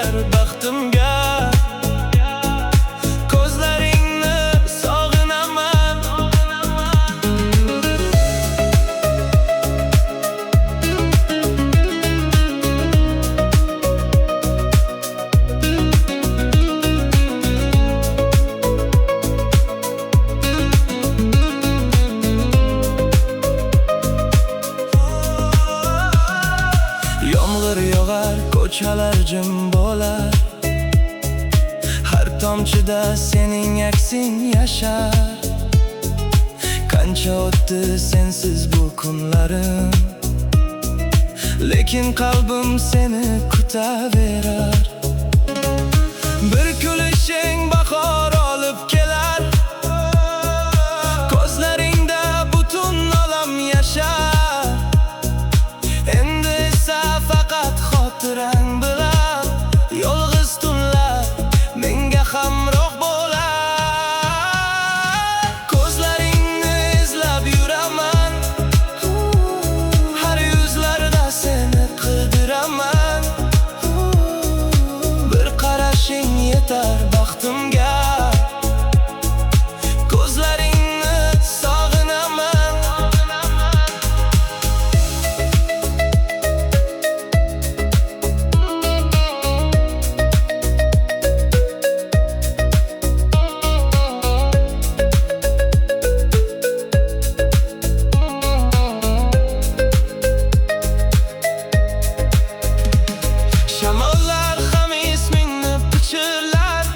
yetar baxtimga. Ko'zlaringni sog'inaman. Yomg'ir yog'ar, ko'chalar jim bo'lar. Har tomchida sening aksing yashar. Qancha o'tdi sensiz bu kunlarim, lekin qalbim seni kutaverar. Bir kulishing bahor olib kelar. Ko'zlaringda butun olam yashar. Endi esa faqat xotirang bilan yolg'iz tunlar menga hamroh bo'lar. Ko'zlaringni izlab yuraman, har yuzlarda seni qidiraman. Bir qarashing yetar baxtimga. Ko'zlaringni sog'inaman. Shamollar ham ismingni pichirlar,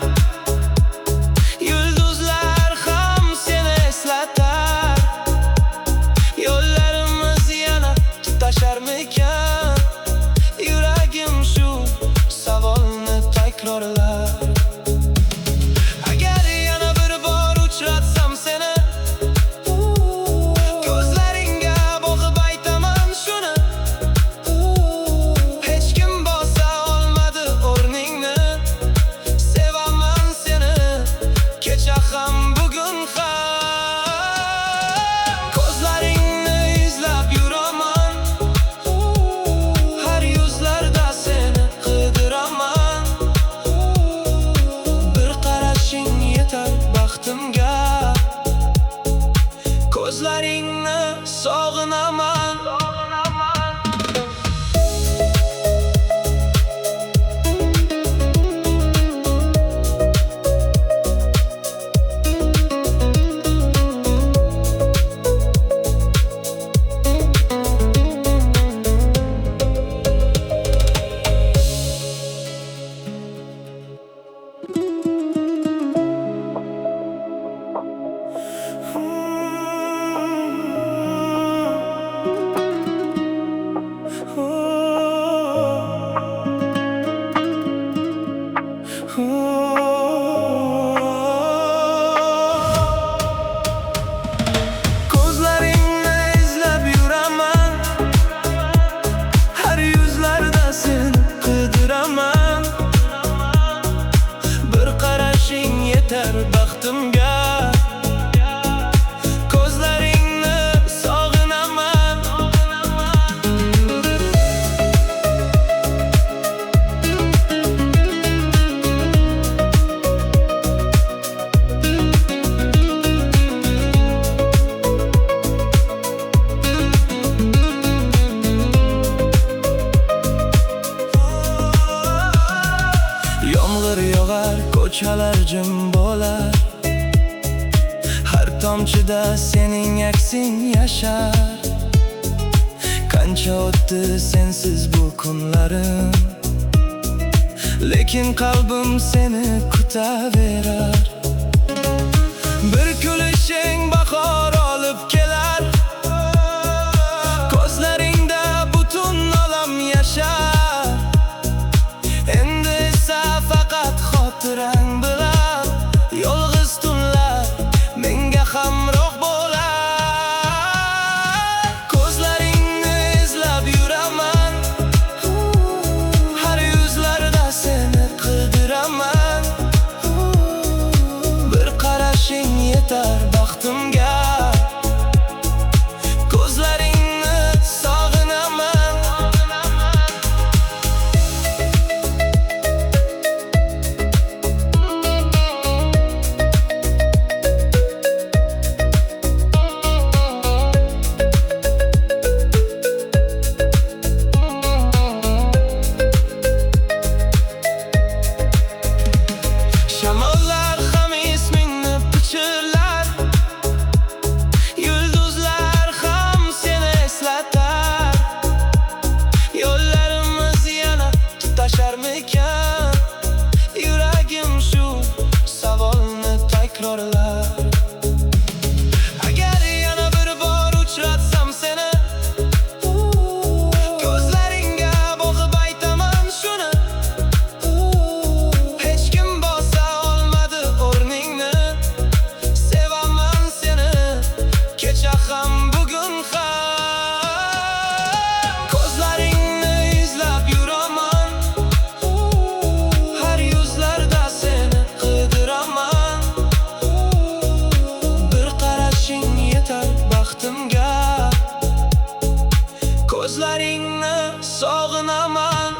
yulduzlar ham seni eslatar. Yo'llarimiz yana tutasharmikan? Yuragim shu savolni takrorlar. Agar yana bir bor uchratsam seni, ko'zlaringga boqib aytaman shuni: hech kim bosa olmadi o'rningni. Sevaman seni kecha ham bugun ham. Ko'zlaringni izlab yuraman, har yuzlarda seni qidiraman. Bir qarashing yetar baxtimga. Ko'zlaringni sog'inaman. Ko'zlaringni izlab yuraman, har yuzlarda seni qidiraman. Bir qarashing yetar baxtimga. Ko'zlaringni sog'inaman. Yomg'ir yog'ar, ko'chalar jim bo'lar. Har tomchida sening aksing yashar. Qancha o'tdi sensiz bu kunlarim, lekin qalbim seni kutaverar. Bir kulishing bahor olib kelar. Ko'zlaringda butun olam yashar. Endi esa faqat xotirang bilan yolg'iz tunlar menga hamroh bo'lar. Ko'zlaringni izlab yuraman, har yuzlarda seni qidiraman. Bir qarashing yetar baxtimga. ulaşarmikan? Yuragim shu savolni takrorlar. Agar yana bir bor uchratsam seni, ko'zlaringga boqib aytaman shuni: hech kim bosa olmadi o'rningni. Sevaman seni, kecha ham bugun ham. Ko'zlaringni izlab yuraman, har yuzlarda seni qidiraman. Bir qarashing yetar baxtimga, ko'zlaringni sog'inaman.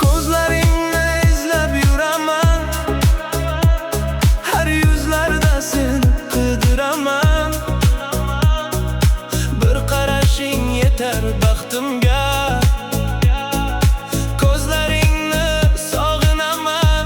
Ko'zlaringni izlab yuraman, har yuzlarda seni qidiraman. Bir qarashing yetar baxtimga, ko'zlaringni sog'inaman.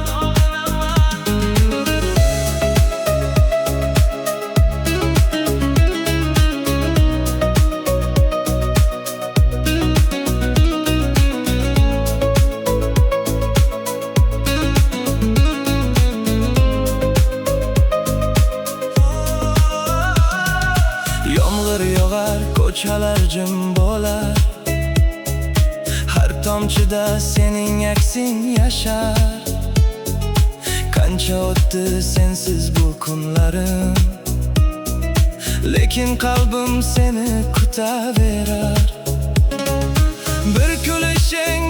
Yomg'ir yog'ar, ko'chalar jim bo'lar, har tomchida sening aksing yashar. Qancha o'tdi sensiz bu kunlarim, lekin qalbim seni kutaverar. Bir kulishing